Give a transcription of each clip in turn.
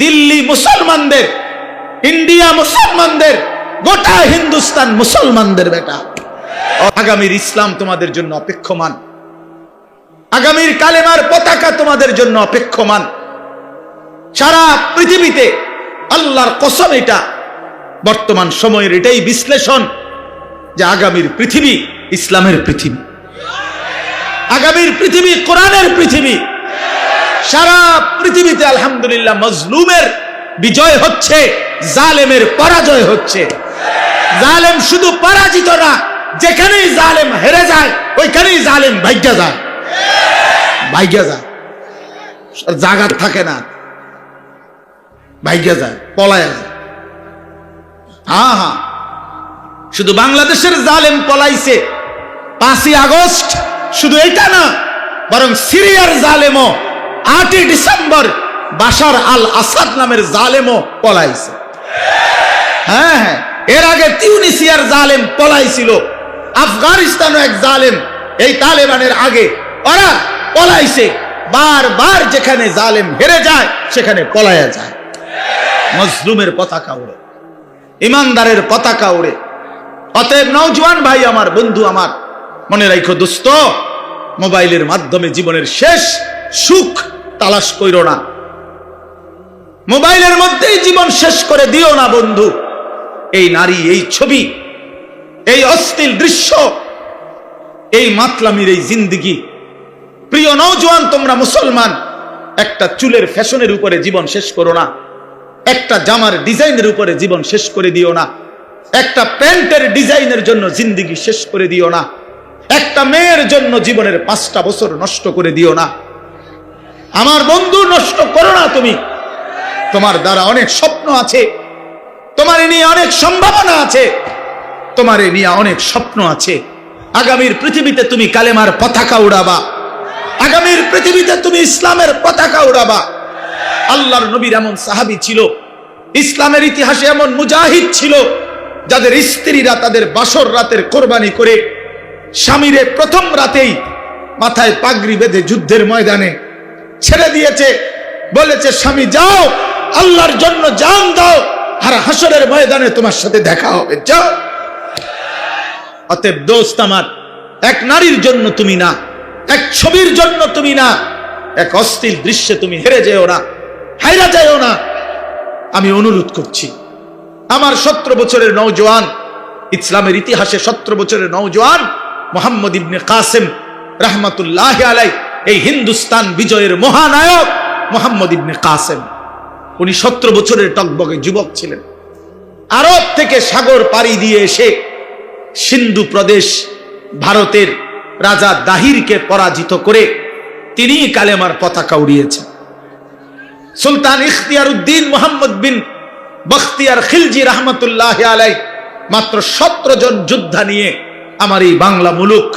দিল্লি মুসলমানদের, ইন্ডিয়া মুসলমানদের, গোটা হিন্দুস্তান মুসলমানদের বেটা। আগামীর ইসলাম তোমাদের জন্য অপেক্ষমান, আগামীর কালেমার পতাকা তোমাদের জন্য অপেক্ষমান। সারা পৃথিবীতে আল্লাহর কসম, এটা বর্তমান সময়ের এটাই বিশ্লেষণ যে আগামীর পৃথিবী ইসলামের পৃথিবী, আগামীর পৃথিবী কোরআনের পৃথিবী। সারা পৃথিবীতে আলহামদুলিল্লাহ মজলুমের বিজয় হচ্ছে, জালেমের পরাজয় হচ্ছে। জালেম শুধু পরাজিত না, যেখানেই জালেম হেরে যায় ওইখানেই জালেম ভাগ্যা যায়, ভাগ্যা যায়, জাগার থাকে না, ভাগ্যা যায়, পলায়া যায়। হ্যাঁ হ্যাঁ, শুধু বাংলাদেশের জালেম পলাইছে 5ই আগস্ট, শুধু এটা না, বরং সিরিয়ার জালেমও 8ই ডিসেম্বর বাশার আল আসাদ নামের জালেমও পলাইছে। হ্যাঁ হ্যাঁ, এর আগে তিউনিসিয়ার জালেম পলাইছিল, আফগানিস্তানও এক জালেম এই তালেবানের আগে ওরা পলাইছে। বারবার যেখানে জালেম হেরে যায় সেখানে পলায়া যায়। মজলুমের পতাকা উড়ে, ইমানদারের পতাকা উড়ে। অতএব নওজোয়ান ভাই আমার, বন্ধু আমার, মনে রাখো দোস্ত, মোবাইলের মাধ্যমে জীবনের শেষ সুখ তালাশ কইরো না, মোবাইলের মধ্যেই জীবন শেষ করে দিও না বন্ধু। এই নারী, এই ছবি, এই অশ্লীল দৃশ্য, এই মাতলামির এই জিন্দেগি। প্রিয় নওজোয়ান, তোমরা মুসলমান, একটা চুলের ফ্যাশনের উপরে জীবন শেষ করো না, একটা জামার ডিজাইনের উপরে জীবন শেষ করে দিও না, একটা প্যান্টের ডিজাইনের জন্য জিন্দেগি শেষ করে দিও না, একটা মেয়ের জন্য জীবনের 5টা বছর নষ্ট করে দিও না। আমার বন্ধু, নষ্ট করো না তুমি। তোমার দ্বারা অনেক স্বপ্ন আছে, তোমার নিয়ে অনেক সম্ভাবনা আছে, তোমার নিয়ে অনেক স্বপ্ন আছে। আগামীর পৃথিবীতে তুমি কালেমার পতাকা উড়াবা, আগামীর পৃথিবীতে তুমি ইসলামের পতাকা উড়াবা। আল্লাহর নবীর এমন সাহাবী ছিল, ইসলামের ইতিহাসে এমন মুজাহিদ ছিল, যাদের স্ত্রীরা তাদের বাসর রাতের কোরবানি করে স্বামীরে প্রথম রাতেই মাথায় পাগড়ি বেঁধে যুদ্ধের ময়দানে ছেড়ে দিয়েছে, বলেছে স্বামী যাও, আল্লাহর জন্য জান দাও, আর হাসরের ময়দানে তোমার সাথে দেখা হবে, যাও। অতএব দোস্ত আমার, এক নারীর জন্য তুমি না, এক ছবির জন্য তুমি না, এক অশ্লীল দৃশ্যে তুমি হেরে যেও না, হাইরা যাও না। আমি অনুরোধ করছি, আমার 17 বছরের নওজোয়ান, ইসলামের ইতিহাসে 17 বছরের নওজোয়ান মুহাম্মদ ইবনে কাসেম রাহমাতুল্লাহ আলাইহি, এই হিন্দুস্তান বিজয়ের মহানায়ক মুহাম্মদ ইবনে কাসেম, উনি 17 বছরের টকবগে যুবক ছিলেন। আরব থেকে সাগর পাড়ি দিয়ে এসে সিন্ধু প্রদেশ ভারতের রাজা দাহিরকে পরাজিত করে তিনি কালেমার পতাকা উড়িয়েছেন। সুলতান ইখতিয়ার উদ্দিন মুহাম্মদ বিন বখতিয়ার খিলজি রাহমাতুল্লাহ আলাইহি মাত্র 17 জন যোদ্ধা নিয়ে আমার এই বাংলা মুলুক,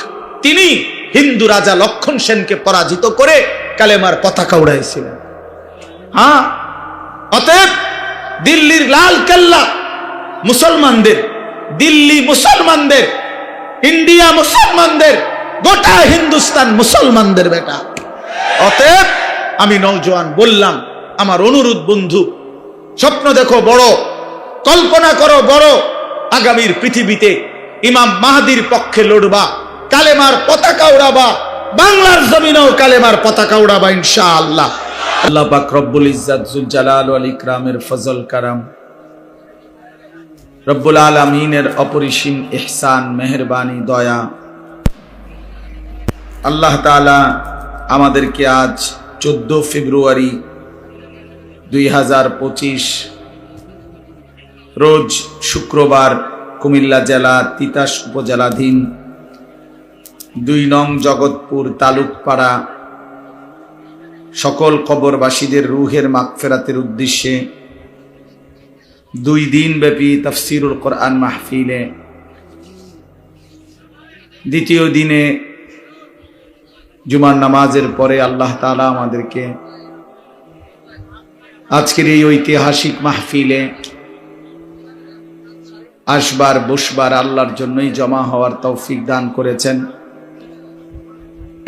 তিনি হিন্দু রাজা লক্ষণ সেনকে পরাজিত করে কালেমার পতাকা উড়াইছিলেন। হ্যাঁ, অতএব দিল্লির লাল কেল্লা মুসলমানদের, দিল্লি মুসলমানদের, ইন্ডিয়া মুসলমানদের, গোটা হিন্দুস্তান মুসলমানদের বেটা। অতএব আমি নওজোয়ান বললাম, আমার অনুরোধ বন্ধু, স্বপ্ন দেখো বড়, কল্পনা করো বড়, আগামীর পৃথিবীতে ইমাম মাহদির পক্ষে লড়বা, কালেমার পতাকা উড়াবা, বাংলার জমিনেও কালেমার পতাকা উড়াবা ইনশাআল্লাহ। আল্লাহ পাক রব্বুল ইজ্জত জুল জালাল ওয়াল ইকরামের ফজল কারাম, রব্বুল আলামিনের অপরিসীম ইহসান, মেহেরবানি, দয়া, আল্লাহ তাআলা আমাদেরকে আজ 14 ফেব্রুয়ারি 2025 রোজ শুক্রবার কুমিল্লা জেলা তিতাস উপজেলাধীন 2 নং জগৎপুর তালুকপাড়া সকল কবরবাসীদের রুহের মাগফিরাতের উদ্দেশ্যে 2 দিন ব্যাপী তাফসীরুল কোরআন মাহফিলে দ্বিতীয় দিনে জুমার নামাজের পরে আল্লাহ তাআলা আমাদেরকে আজকের এই ঐতিহাসিক মাহফিলে আসবার বসবার আল্লাহর জন্যই জমা হওয়ার তৌফিক দান করেছেন।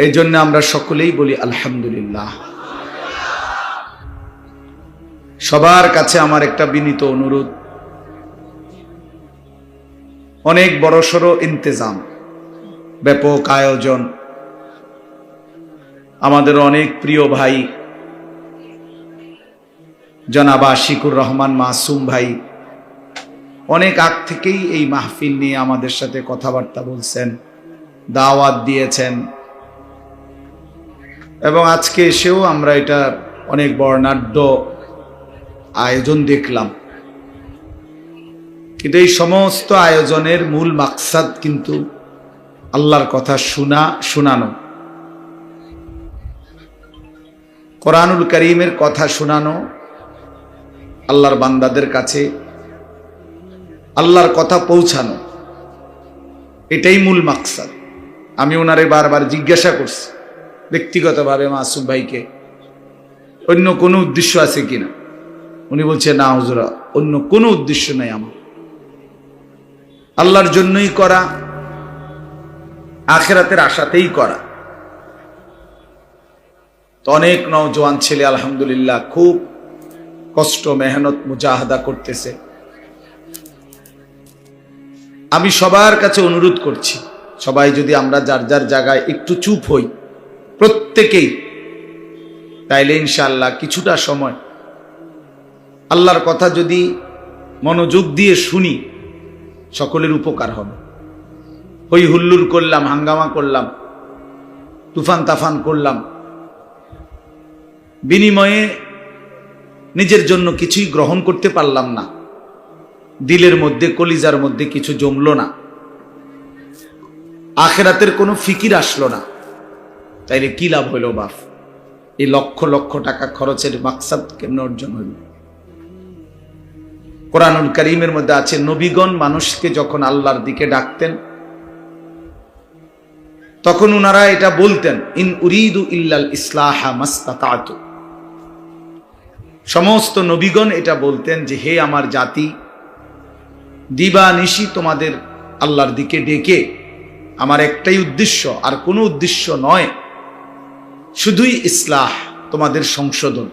এই জন্য আমরা সকলেই বলি আলহামদুলিল্লাহ। সবার কাছে আমার একটা বিনীত অনুরোধ, অনেক বড়সড় ইন্তেজাম, ব্যাপক আয়োজন, আমাদের অনেক প্রিয় ভাই জনাব আশিকুর রহমান মাসুম ভাই অনেক আগ থেকেই এই মাহফিল নিয়ে আমাদের সাথে কথাবার্তা বলছেন, দাওয়াত দিয়েছেন, এবং আজকে এসেও আমরা এটা অনেক বর্ণাঢ্য আয়োজন দেখলাম। কিন্তু এই সমস্ত আয়োজনের মূল মাকসাদ কিন্তু আল্লাহর কথা শোনানো, কোরআনুল কারীমের কথা শোনানো, আল্লাহর বান্দাদের কাছে আল্লাহর কথা পৌঁছানো, এটাই মূল মাকসাদ। আমি ওনারে বারবার জিজ্ঞাসা করছি ব্যক্তিগতভাবে মাসুম ভাইকে, অন্য কোনো উদ্দেশ্য আছে কিনা। উনি বলছে, না হুজুর, অন্য কোনো উদ্দেশ্য নাই, আমার আল্লাহর জন্যই করা, আখিরাতের আশাতেই করা। তো অনেক নওজোয়ান ছেলে আলহামদুলিল্লাহ খুব কষ্ট মেহনত মুজাহাদা করতেছে। আমি সবার কাছে অনুরোধ করছি, সবাই যদি আমরা যার যার জায়গায় একটু চুপ হই প্রত্যেকেই, তাইলে ইনশাআল্লাহ কিছুটা সময় আল্লাহর কথা যদি মনোযোগ দিয়ে শুনি, সকলের উপকার হবে। হই হুল্লুর করলাম, হাঙ্গামা করলাম, তুফান তাফান করলাম, বিনিময়ে নিজের জন্য কিছুই গ্রহণ করতে পারলাম না, দিলের মধ্যে কলিজার মধ্যে কিছু জমলো না, আখিরাতের কোনো ফিকির আসলো না, তাইলে কি লাভ হইল বাপ? এই লক্ষ লক্ষ টাকা খরচের মাকসাদ কেমন অর্জন হইল? কোরআনুল কারীমের মধ্যে আছে, নবীগণ মানুষকে যখন আল্লাহর দিকে ডাকতেন তখন উনারা এটা বলতেন, ইন উরিদু ইল্লাল ইসলাহা মাস্তাতাতু। সমস্ত নবীগণ এটা বলতেন যে, হে আমার জাতি, দিবা নিশি তোমাদের আল্লাহর দিকে ডেকে আমার একটাই উদ্দেশ্য, আর কোনো উদ্দেশ্য নয়, শুধুই ইসলাহ, তোমাদের সংশোধন,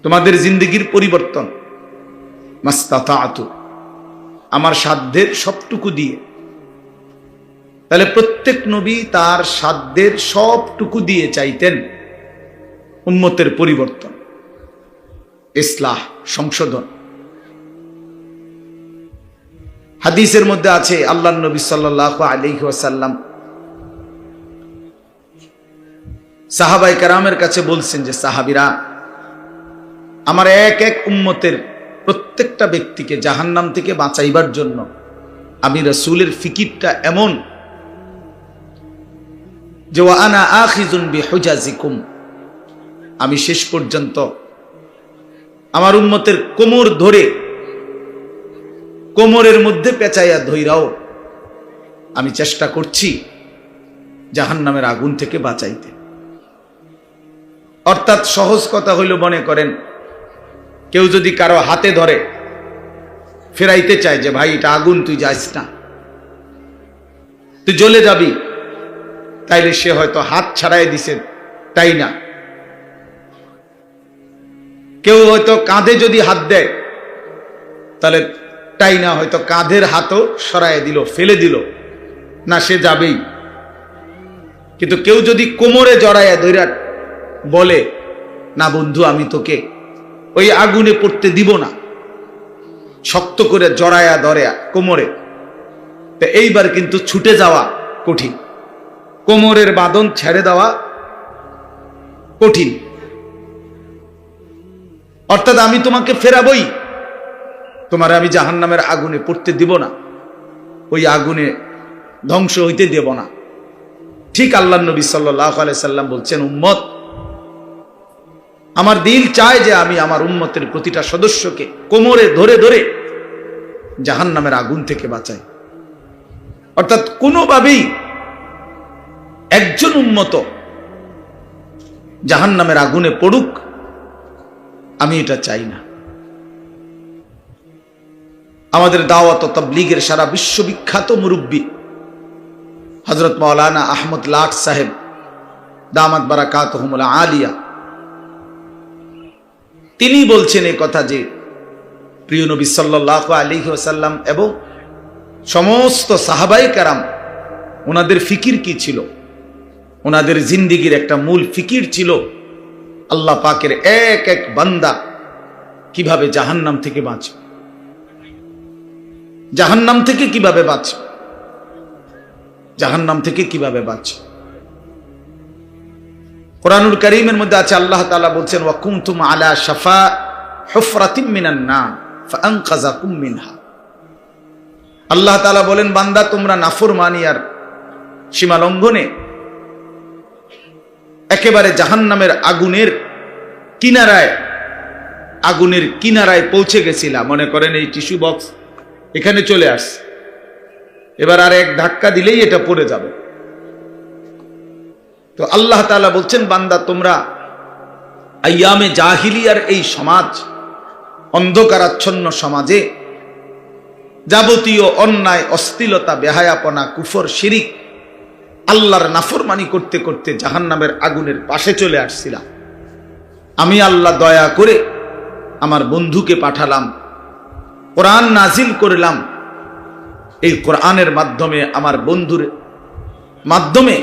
তোমাদের জিন্দেগির পরিবর্তন, মাস্তাতাতু, আমার সাধ্যের সবটুকু দিয়ে। তাহলে প্রত্যেক নবী তার সাধ্যের সবটুকু দিয়ে চাইতেন উম্মতের পরিবর্তন, ইসলাহ, সংশোধন। হাদিসের মধ্যে আছে, আল্লাহর নবী সাল্লাল্লাহু আলাইহি ওয়াসাল্লাম সাহাবায়ে কেরামের কাছে বলছেন যে, সাহাবীরা, আমার এক এক উম্মতের প্রত্যেকটা ব্যক্তিকে জাহান্নাম থেকে বাঁচাইবার জন্য আমি রাসূলের ফিকিরটা এমন যে, ওয়া আনা আখিযুন বিহুজাজিকুম, আমি শেষ পর্যন্ত আমার উম্মতের কোমর ধরে, কোমরের মধ্যে পেঁচাইয়া ধইরাও আমি চেষ্টা করছি জাহান্নামের আগুন থেকে বাঁচাইতে। অর্থাৎ সহজ কথা হইল, মনে করেন কেউ যদি কারো হাতে ধরে ফেরাইতে চায় যে, ভাই এটা আগুন, তুই যাস না, তুই জ্বলে যাবি, তাইলে সে হয়তো হাত ছাড়াই দিছে, তাই না? কেউ হয়তো কাঁধে যদি হাত দেয়, তাহলে তাই না, হয়তো কাঁধের হাতও সরাই দিল, ফেলে দিল, না, সে যাবেই। কিন্তু কেউ যদি কোমরে জড়াইয়া ধইরা বলে, না বন্ধু, আমি তোকে ওই আগুনে পড়তে দিব না, শক্ত করে জড়াইয়া ধরে কোমরে, তো এইবার কিন্তু ছুটে যাওয়া কঠিন, কোমরের বাঁধন ছেড়ে দেওয়া কঠিন। অর্থাৎ আমি তোমাকে ফেরাবই, তোমার আমি জাহান্নামের আগুনে পড়তে দিব না, ওই আগুনে ধ্বংস হইতে দেব না। ঠিক আল্লাহর নবী সাল্লাল্লাহু আলাইহি সাল্লাম বলছেন, উম্মত, আমার দিল চায় যে আমি আমার উম্মতের প্রতিটা সদস্যকে কোমরে ধরে ধরে জাহান্নামের আগুন থেকে বাঁচাই। অর্থাৎ কোনোভাবেই একজন উম্মত জাহান্নামের আগুনে পড়ুক, আমি এটা চাই না। আমাদের দাওয়াত ও তাবলীগের সারা বিশ্ববিখ্যাত মুরব্বী হযরত মাওলানা আহমদ লাট সাহেব দামাত বারাকাতুহুমুল আলিয়া, তিনি বলছেন এই কথা যে প্রিয় নবী সাল্লাল্লাহু আলাইহি ওয়াসাল্লাম এবং সমস্ত সাহাবায়ে কেরাম ওনাদের ফিকির কি ছিল, ওনাদের জিন্দেগীর একটা মূল ফিকির ছিল আল্লাহ পাকের এক এক বান্দা কিভাবে জাহান্নাম থেকে বাঁচবে, জাহান্নাম থেকে কিভাবে বাঁচবে, জাহান্নাম থেকে কিভাবে বাঁচবে। কোরআনুল কারীমের মধ্যে আছে আল্লাহ তাআলা বলছেন ওয়া কুনতুম আলা শাফা হুফরাতিম মিনান নার ফাআনকাযাকুম মিনহা। আল্লাহ তাআলা বলেন বান্দা তোমরা নাফরমানি আর সীমা লঙ্ঘনে একেবারে জাহান্নামের আগুনের কিনারায় পৌঁছে গেছিলা। মনে করেন এই টিস্যু বক্স এখানে চলে আসছে, এবার আর এক ধাক্কা দিলেই এটা পড়ে যাবে। তো আল্লাহ তাআলা বলছেন বান্দা তোমরা আইয়ামে জাহিলিয়ার এই সমাজ, অন্ধকারাচ্ছন্ন সমাজে যাবতীয় অন্যায়, অশ্লীলতা, বেহায়াপনা, কুফর, শিরিক, আল্লাহর নাফরমানি করতে করতে জাহান্নামের আগুনের পাশে চলে আসছিলাম। আমি আল্লাহ দয়া করে আমার বন্ধুকে পাঠালাম, কোরআন নাজিল করলাম। এই কোরআনের মাধ্যমে, আমার বন্ধুর মাধ্যমে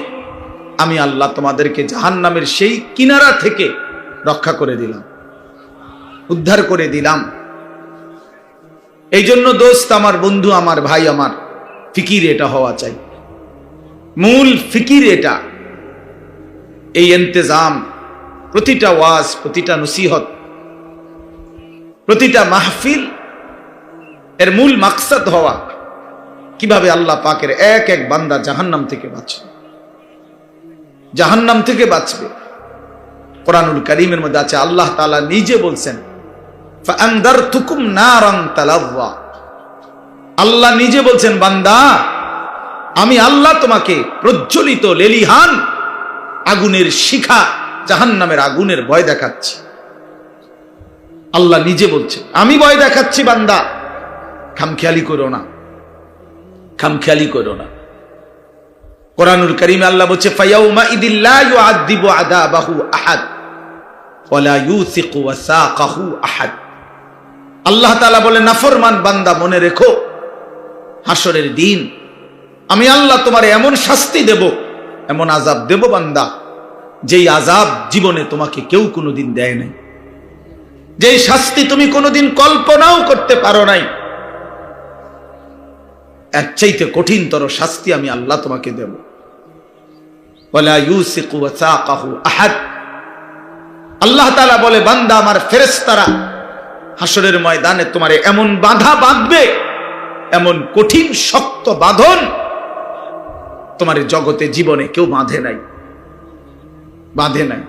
আমি আল্লাহ তোমাদেরকে জাহান্নামের সেই কিনারা থেকে রক্ষা করে দিলাম, উদ্ধার করে দিলাম। এই জন্য দোস্ত, আমার বন্ধু, আমার ভাই, আমার ফিকির এটা হওয়া চাই, মূল ফিকির এটা। এই ইন্তেজাম, প্রতিটা ওয়াজ, প্রতিটা নসিহত, প্রতিটা মাহফিল এর মূল মাকসাদ হওয়া কিভাবে আল্লাহ পাকের এক এক বান্দা জাহান্নাম থেকে বাঁচবে, জাহান্নাম থেকে বাঁচবে। কোরআনুল কারীমের মধ্যে আছে আল্লাহ তাআলা নিজে বলছেন ফাআনদারতুকুম নারান তালাযযা। আল্লাহ নিজে বলছেন বান্দা আমি আল্লাহ তোমাকে প্রজ্বলিত লেলিহান আগুনের শিখা, জাহান্নামের আগুনের ভয় দেখাচ্ছি। আল্লাহ নিজে বলছে আমি ভয় দেখাচ্ছি বান্দা, খামখেয়ালি করো না, খামখেয়ালি করো না। কোরআনুল কারীমে আল্লাহ বলছে ফায়াউমা ইদিল লা ইউআযযিবু আযাবাহু আহাদ ওয়া লা ইউসিকু ওয়াসাকাহু আহাদ। আল্লাহ তাআলা বলে নাফরমান বান্দা মনে রেখো হাসরের দিন আমি আল্লাহ তোমার এমন শাস্তি দেব, এমন আযাব দেব বান্দা, যেই আযাব জীবনে তোমাকে কেউ কোনোদিন দেয় নাই, যেই শাস্তি তুমি কোনোদিন কল্পনাও করতে পারো নাই। এর চাইতে কঠিনতর শাস্তি আমি আল্লাহ তোমাকে দেব। ওয়ালা ইউসিকু ওয়াসাকাহু আহাদ। আল্লাহ তাআলা বলে বান্দা আমার ফেরেশতারা হাসরের ময়দানে তোমারে এমন বাধা বাঁধবে, এমন কঠিন শক্ত বাঁধন তোমার জগতে জীবনে কেউ বাঁধে নাই, বাঁধে নাই।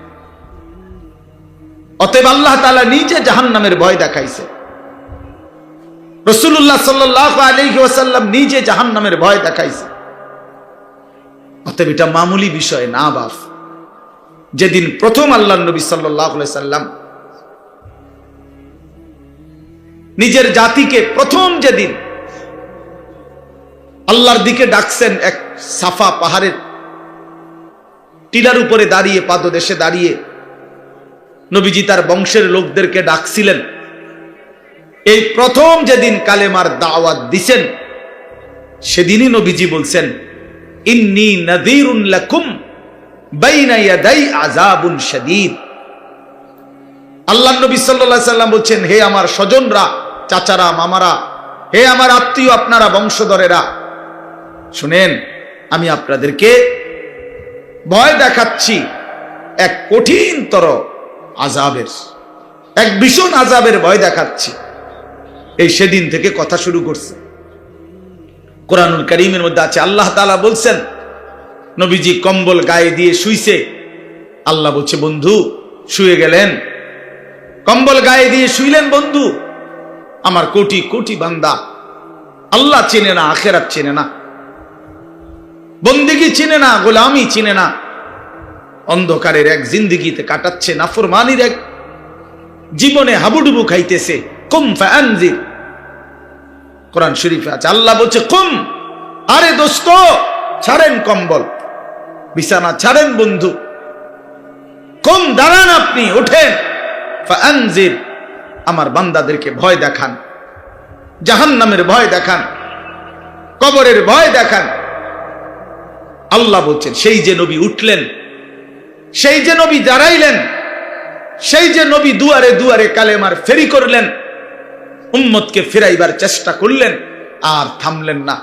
অতএব আল্লাহ তাআলা নিজে জাহান্নামের ভয় দেখাইছে, রাসূলুল্লাহ সাল্লাল্লাহু আলাইহি ওয়াসাল্লাম নিজে জাহান্নামের ভয় দেখাইছে। অতএব এটা মামুলি বিষয় না বাপ। যেদিন প্রথম আল্লাহর নবী সাল্লাল্লাহু আলাইহি সাল্লাম নিজের জাতিকে প্রথম যেদিন আল্লাহর দিকে ডাকছেন, এক সাফা পাহাড়ের টিলার উপরে দাঁড়িয়ে, পাদদেশে দাঁড়িয়ে নবীজি তার বংশের লোকদেরকে ডাকছিলেন। এই প্রথম যেদিন কালেমার দাওয়াত দিছেন, সেদিনই নবীজি বলছেন ইন্নী নাযীরুন লাকুম বাইনা ইয়াদাই আযাবুন শাদীদ। আল্লাহর নবী সাল্লাল্লাহু আলাইহি সাল্লাম বলছেন হে আমার স্বজনরা, চাচারা, মামারা, হে আমার আত্মীয়, আপনারা বংশধরেরা, শুনেন আমি আপনাদেরকে ভয় দেখাচ্ছি এক কঠিনতর আযাবের, এক ভীষণ আযাবের ভয় দেখাচ্ছি। এই সেদিন থেকে কথা শুরু করছে। কোরআনুল কারীমের মধ্যে আছে আল্লাহ তাআলা বলছেন নবীজি কম্বল গায়ে দিয়ে শুইছে। আল্লাহ বলছে বন্ধু শুয়ে গেলেন, কম্বল গায়ে দিয়ে শুইলেন বন্ধু। আমার কোটি কোটি বান্দা আল্লাহ চেনে না, আখিরাত চেনে না, বন্দেগী চিনে না, গোলামি চিনে না, অন্ধকারের এক জিন্দেগিতে কাটাচ্ছে, নাফরমানির এক জীবনে হাবুডুবু খাইতেছে। কুম ফাআনজির, কোরআন শরীফে আছে আল্লাহ বলছে কুম, আরে দোস্ত ছাড়েন কম্বল, বিছানা ছাড়েন বন্ধু, কুম দাঁড়ান, আপনি ওঠেন, ফাআনজির আমার বান্দাদেরকে ভয় দেখান, জাহান্নামের ভয় দেখান, কবরের ভয় দেখান। আল্লাহ বলছেন সেই যে নবী উঠলেন, সেই যে নবী দাঁড়াইলেন, সেই যে নবী দুয়ারে দুয়ারে কালেমার ফেরি করলেন, উম্মতকে ফেরাইবার চেষ্টা করলেন, আর থামলেন না।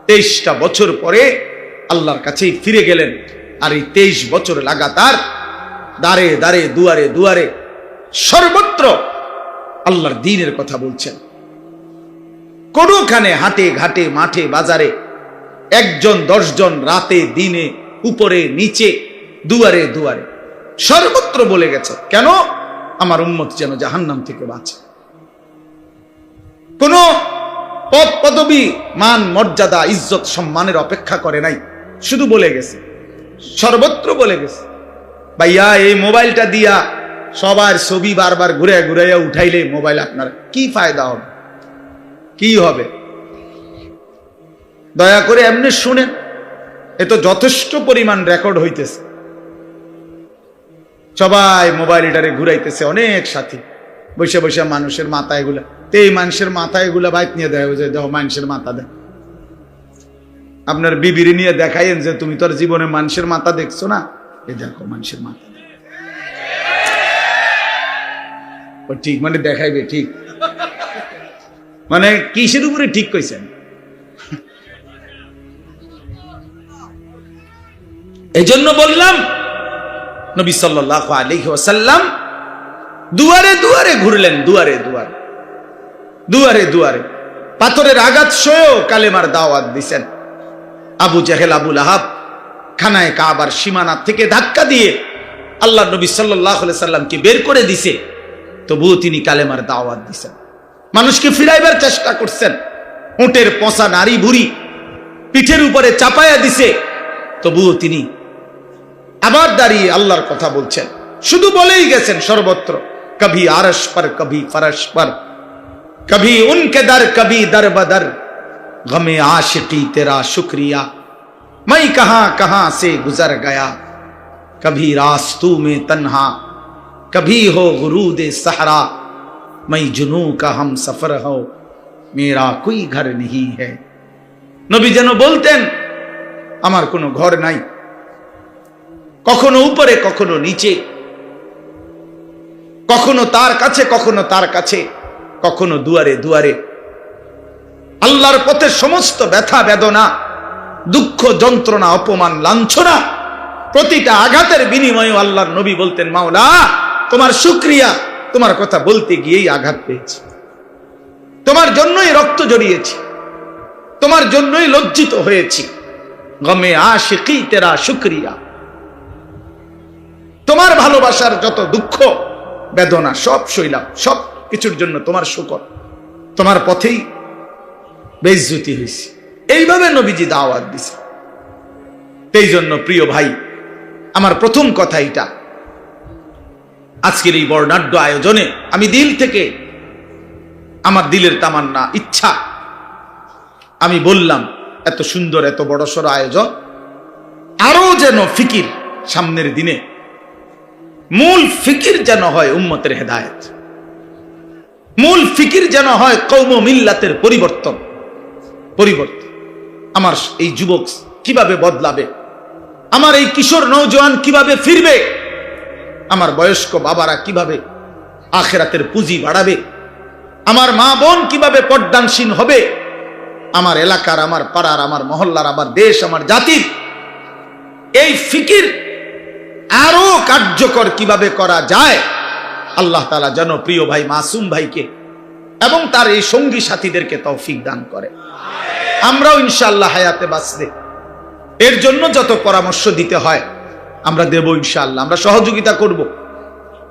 23টা বছর পরে আল্লাহর কাছেই ফিরে গেলেন। আর এই 23 বছর লাগাতার দাঁড়ে দাঁড়ে দুয়ারে দুয়ারে সর্বত্র আল্লাহর দ্বীনের কথা বলছেন। কোনখানে হাটে ঘাটে মাঠে বাজারে 1 জন 10 জন, রাতে দিনে, উপরে নিচে, দুয়ারে দুয়ারে সর্বত্র বলে গেছে, কেন? আমার উম্মত যেন জাহান্নাম থেকে বাঁচে। কোন পদ পদবী, মান মর্যাদা, ইজ্জত সম্মানের অপেক্ষা করে নাই, শুধু বলে গেছে, সর্বত্র বলে গেছে। ভাইয়া এই মোবাইলটা দিয়া সবার ছবি বারবার ঘুরে ঘুরে উঠাইলে মোবাইল আপনার কি ফায়দা হবে, কি হবে? দয়া করে এমনি শুনেন, এ তো যথেষ্ট পরিমাণ রেকর্ড হইতেছে। সবাই মোবাইলটারে ঘুরাইতেছে, অনেক সাথী বসে বসে মানুষের মাথা এগুলা, তো এই মানুষের মাথা এগুলা বাইক নিয়ে দেয়, যে দেখো মানুষের মাথা দেয়। আপনার বিবিরি নিয়ে দেখাইন যে তুমি তোর জীবনে মানুষের মাথা দেখছো না, এই দেখো মানুষের মাথা। ও ঠিক মানে দেখাইবে, ঠিক মানে কিসের উপরে ঠিক কইছেন? এই জন্য বললাম নবী সাল্লাল্লাহু আলাইহি ওয়াসাল্লাম দুয়ারে দুয়ারে ঘুরলেন, দুয়ারে দুয়ারে দুয়ারে দুয়ারে পাথরের আঘাত সয়েও কালেমার দাওয়াত দিছেন। আবু জাহেল, আবু লাহাব খানায় কাবার সীমানা থেকে ধাক্কা দিয়ে আল্লাহ নবী সাল্লাল্লাহু আলাইহি সাল্লামকে বের করে দিছে, তবুও তিনি কালেমার দাওয়াত দিছেন। মানুষকে ফিরাইবার চেষ্টা করছেন। উটের পচা নারী ভুড়ি পিঠের উপরে চাপায়া দিছে, তবুও তিনি আবার দাঁড়িয়ে আল্লাহর কথা বলছেন। শুধু বলেই গেছেন সর্বত্র, কভি আরশ পর, কভি ফরশ পর, কভি উনকে দর, কভি দর বদর, গমে आशिकी तेरा शुक्रिया, मैं कहां कहां से गुजर गया, कभी रास्तों में तन्हा, कभी हो गुरूद सहरा, मैं जुनू का हम सफर हो, मेरा कोई घर नहीं है। নবী যেন বলতেন আমার কোনো ঘর নাই, কখনো উপরে কখনো নিচে, কখনো তার কাছে কখনো তার কাছে, কখনো দুয়ারে দুয়ারে। আল্লাহর পথে সমস্ত ব্যথা বেদনা, দুঃখ যন্ত্রণা, অপমান লাঞ্ছনা, প্রতিটা আঘাতের বিনিময়ে আল্লাহর নবী বলতেন, মাওলা তোমার শুকরিয়া, তোমার কথা বলতে গিয়েই আঘাত পেয়েছি, তোমার জন্যই রক্ত জড়িয়েছি, তোমার জন্যই লজ্জিত হয়েছি, গমে আশিকি তেরা শুকরিয়া। তোমার ভালোবাসার যত দুঃখ বেদনা সব সইলাম, সব কিছুর জন্য তোমার শুকর, তোমার পথেই বেইজ্জতি হয়েছে। এইভাবে নবীজি দাওয়াত দিছে। এই জন্য প্রিয় ভাই, আমার প্রথম কথা এটা, আজকের এই বর্ণাঢ্য আয়োজনে আমি দিল থেকে, আমার দিলের তামান্না, ইচ্ছা, আমি বললাম এত সুন্দর এত বড়সড় আয়োজন, আরো যেন ফিকির সামনের দিনে, মূল ফিকির যেন হয় উম্মতের হেদায়েত, মূল ফিকির যেন হয় কওম মিল্লাতের পরিবর্তন। আমার এই যুবক কিভাবে বদলাবে, আমার এই কিশোর নওজোয়ান কিভাবে ফিরবে, আমার বয়স্ক বাবারা কিভাবে আখিরাতের পুঁজি বাড়াবে, আমার মা বোন কিভাবে পর্দানসীন হবে, আমার এলাকার, আমার পাড়ার, আমার মহল্লার, আমার দেশ, আমার জাতির এই ফিকির আরো কার্যকর কিভাবে করা যায়, আল্লাহ তাআলা যেন প্রিয় ভাই মাসুম ভাইকে এবং তার এই সঙ্গী সাথীদেরকে তৌফিক দান করে। আমরাও ইনশাআল্লাহ হায়াতে বাঁচলে এর জন্য যত পরামর্শ দিতে হয় আমরা দেব ইনশাআল্লাহ, আমরা সহযোগিতা করব।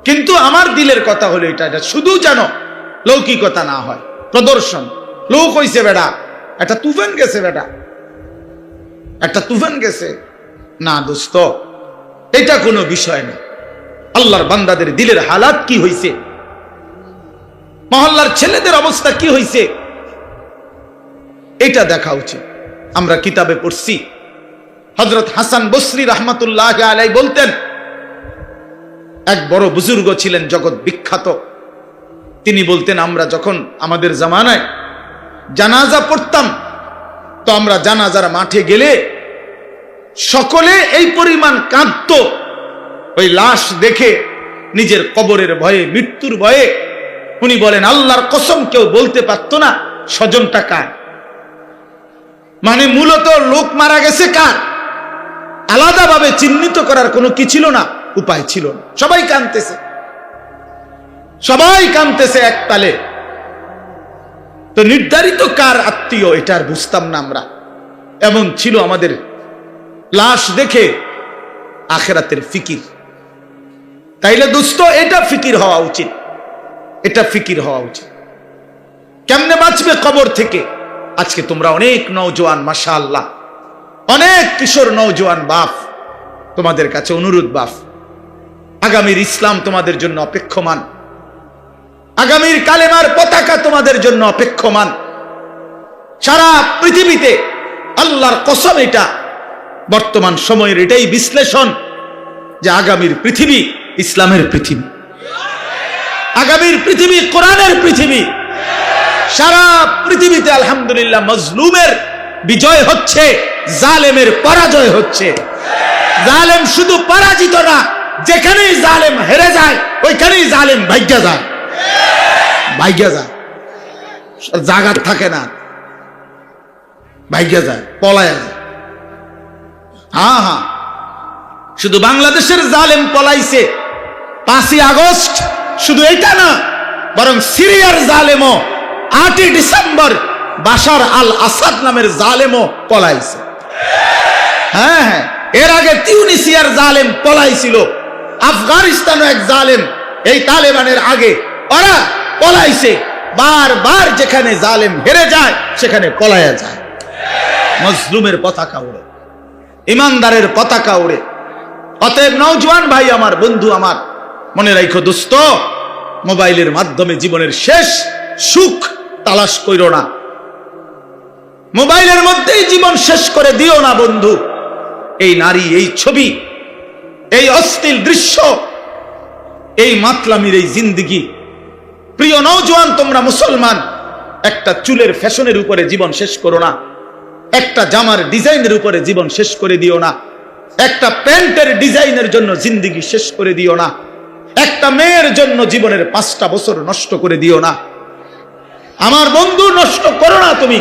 কিন্তু আমার দিলের কথা হলো এটা শুধু যেন লৌকিকতা না হয়, প্রদর্শন। লোক হইছে বেটা, একটা তুফান গেছে, বেটা একটা তুফান গেছে, না দোস্ত, এটা কোনো বিষয় না। আল্লাহর বান্দাদের দিলের হালাত কি হইছে, মহল্লার ছেলেদের অবস্থা কি হইছে, এটা দেখা উচিত। আমরা কিতাবে পড়ছি, হযরত হাসান বসরি রাহমাতুল্লাহ আলাইহি বলতেন, এক বড় বুজুর্গ ছিলেন, জগৎ বিখ্যাত, তিনি বলতেন, আমরা যখন আমাদের জামানায় জানাজা পড়তাম, তো আমরা জানাজার মাঠে গেলে সকলে এই পরিমাণ কাঁদত, ওই লাশ দেখে নিজের কবরের ভয়ে, মৃত্যুর ভয়ে। উনি বলেন, আল্লাহর কসম কেউ বলতে পারত না স্বজনটা কার। মানে মূলত লোক মারা গেছে কার, আলাদাভাবে চিহ্নিত করার কোনো কি ছিল না, উপায় ছিল না। সবাই কাঁদতেছে, সবাই কাঁদতেছে এক তালে। তো নির্ধারিত কার আত্মীয় এটা আর বুঝতাম না আমরা। এমন ছিল আমাদের লাশ দেখে আখিরাতের ফিকির। তাইলে দোস্ত, এটা ফিকির হওয়া উচিত, এটা ফিকির হওয়া উচিত। কেমনে বাঁচবে কবর থেকে? আজকে তোমরা অনেক নওজোয়ান, মাশাআল্লাহ, অনেক কিশোর নওজোয়ান বাপ, তোমাদের কাছে অনুরোধ বাপ, আগামীর ইসলাম তোমাদের জন্য অপেক্ষমান, আগামীর কালেমার পতাকা তোমাদের জন্য অপেক্ষমান। সারা পৃথিবীতে আল্লাহর কসম, এটা বর্তমান সময়ের এটাই বিশ্লেষণ যে আগামীর পৃথিবী ইসলামের পৃথিবী, আগামীর পৃথিবী কোরআনের পৃথিবী। সারা পৃথিবীতে আলহামদুলিল্লাহ মজলুমের বিজয় হচ্ছে, জালেমের পরাজয় হচ্ছে। জালেম শুধু পরাজিত না, যেখানেই জালেম হেরে যায় ওইখানেই জালেম ভাগ্যা যায়, ভাগ্যা যায়, জাগাত থাকে না, ভাগ্যা যায়, পলায়া যায়। হ্যাঁ হ্যাঁ, শুধু বাংলাদেশের জালেম পলাইছে 5ই আগস্ট, শুধু এটা না, বরং সিরিয়ার জালেমও 8ই ডিসেম্বর বাশার আল আসাদ নামের জালেমও পলাইছে। হ্যাঁ হ্যাঁ, এর আগে তিউনিসিয়ার জালেম পলাইছিল, আফগানিস্তানও এক জালেম এই তালেবানের আগে ওরা পলাইছে। বারবার যেখানে জালেম হেরে যায় সেখানে পলায়া যায়। মজলুমের পতাকা ওড়ে, ইমানদারের পতাকা ওড়ে। অতএব নওজোয়ান ভাই আমার, বন্ধু আমার, মনে রাখো দোস্ত, মোবাইলের মাধ্যমে জীবনের শেষ সুখ তালাশ কইরো না, মোবাইলের মধ্যেই জীবন শেষ করে দিও না বন্ধু। এই নারী, এই ছবি, এই অশ্লীল দৃশ্য, এই মাতলামির এই জিন্দেগি। প্রিয় নওজোয়ান, তোমরা মুসলমান, একটা চুলের ফ্যাশনের উপরে জীবন শেষ করো না, একটা জামার ডিজাইনের উপরে জীবন শেষ করে দিও না, একটা প্যান্টের ডিজাইনের জন্য জিন্দেগি শেষ করে দিও না, একটা মেয়ের জন্য জীবনের 5টা বছর নষ্ট করে দিও না। আমার বন্ধু, নষ্ট করো না তুমি।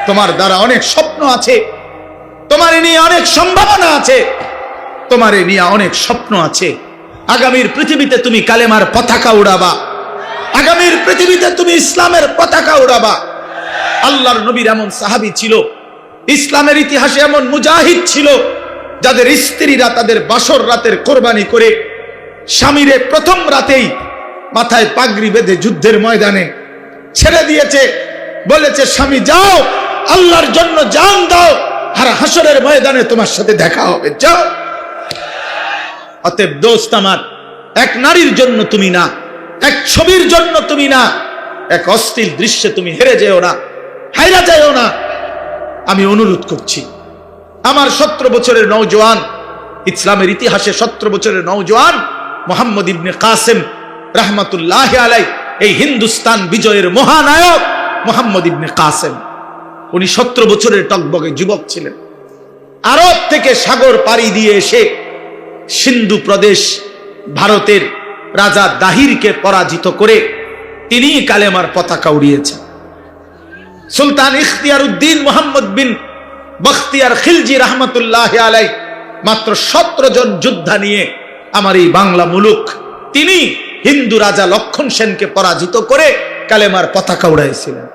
তোমার দ্বারা অনেক স্বপ্ন আছে, তোমার নিয়ে অনেক সম্ভাবনা আছে, তোমার নিয়ে অনেক স্বপ্ন আছে। আগামীর পৃথিবীতে তুমি কালেমার পতাকা উড়াবা, আগামীর পৃথিবীতে তুমি ইসলামের পতাকা উড়াবা। আল্লাহর নবীর এমন সাহাবী ছিল, ইসলামের ইতিহাসে এমন মুজাহিদ ছিল, যাদের স্ত্রীরা তাদের বাসর রাতের কোরবানি করে স্বামীরে প্রথম রাতেই মাথায় পাগড়ি বেঁধে যুদ্ধের ময়দানে ছেড়ে দিয়েছে, বলেছে, স্বামী যাও, আল্লাহর জন্য জান দাও, আর হাসরের ময়দানে তোমার সাথে দেখা হবে, যাও। অতএব দোস্ত আমার, এক নারীর জন্য তুমি না, এক ছবির জন্য তুমি না, এক অশ্লীল দৃশ্যে তুমি হেরে যেও না, হাইরা যাও না। আমি অনুরোধ করছি, আমার 17 বছরের নওজোয়ান, ইসলামের ইতিহাসে 17 বছরের নওজোয়ান মুহাম্মদ ইবনে কাসেম রাহমাতুল্লাহি আলাইহি, এই হিন্দুস্তান বিজয়ের মহানায়ক মুহাম্মদ ইবনে কাসেম, উনি 17 বছরের টকবগে যুবক ছিলেন। আরব থেকে সাগর পাড়ি দিয়ে এসে সিন্ধু প্রদেশ, ভারতের রাজা দাহিরকে পরাজিত করে তিনি কালেমার পতাকা উড়িয়েছেন। সুলতান ইখতিয়ার উদ্দিন মুহাম্মদ বিন বখতিয়ার খিলজি রাহমাতুল্লাহি আলাইহি মাত্র 17 জন যোদ্ধা নিয়ে আমার এই বাংলা মুলুক, তিনি হিন্দু রাজা লক্ষণ সেনকে পরাজিত করে কালেমার পতাকা উড়াইছিলেন।